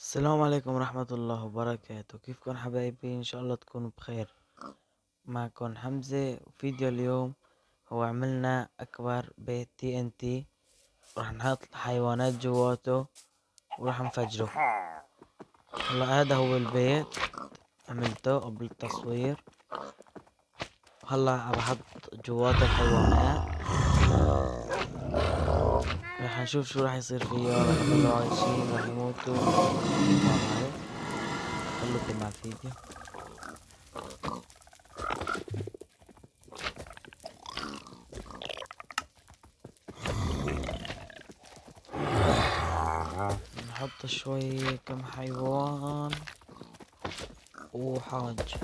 السلام عليكم ورحمة الله وبركاته. كيفكن حبايبي؟ ان شاء الله تكونوا بخير. معكم حمزة. فيديو اليوم هو عملنا اكبر بيت تي ان تي، راح نحط الحيوانات جواته وراح نفجره. هلا هذا هو البيت، عملته قبل التصوير. هلا عم بحط جواته الحيوانات، راح نشوف شو راح يصير فيه. راح يضلوا عايشين، راح يموتوا، ما بعرف. خلوكم مع الفيديو. نحط شوي كم حيوان وحاج.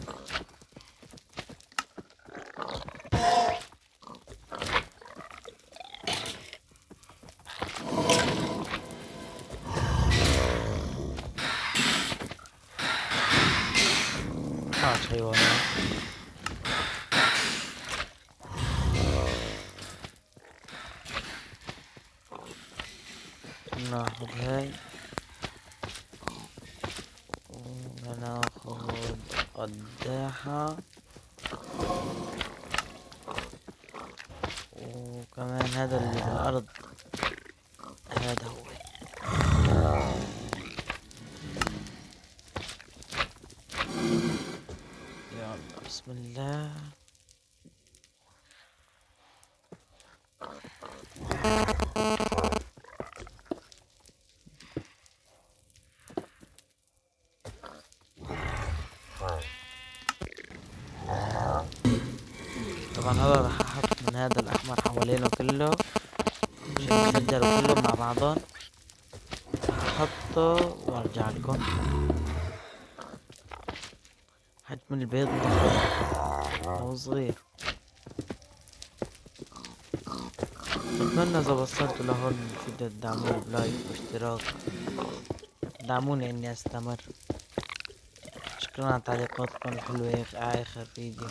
حاج حيوانات. ناخذ هاي وناخذ قداحة، وكمان هذا اللي بالأرض هذا هو. يلا بسم الله. طبعا هذا راح احط من هذا الاحمر حوالينه كله عشان يتفجروا كلهم مع بعضهم. راح احطه وارجع لكم. حجم البيض ضخم او صغير. بتمنى اذا وصلتوا لهون الفيديو تدعموني بلايك واشتراك، دعموني اني استمر. شكرا على تعليقاتكم الحلوة على اخر فيديو.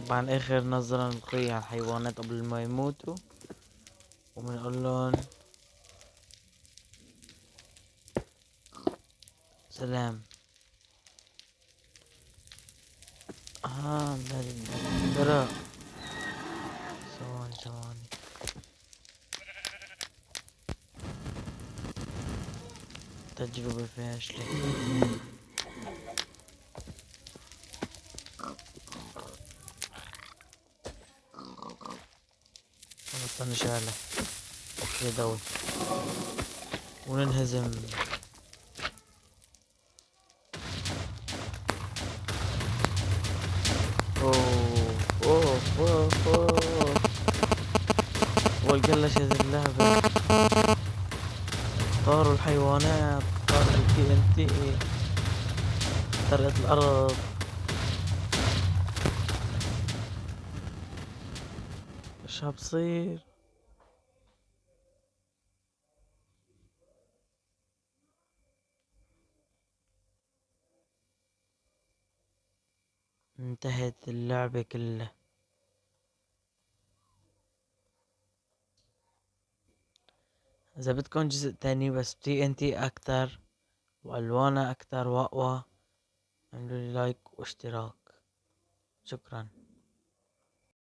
طبعا اخر نظرة نلقيها على الحيوانات قبل ما يموتوا، وبنقول لهم سلام. البراء. ثواني. تجربة فاشلة. بطلنا شغلة. اوكي دوي وننهزم. اوف. والقلشة اللعبة. طاروا الحيوانات، طاروا التي ان تي، طرقت الارض. ايش بصير؟ انتهت اللعبة كلها. اذا بدكم جزء تاني بس تي ان تي اكتر والوانها اكتر واقوى، اعملوا لي لايك واشتراك. شكرا.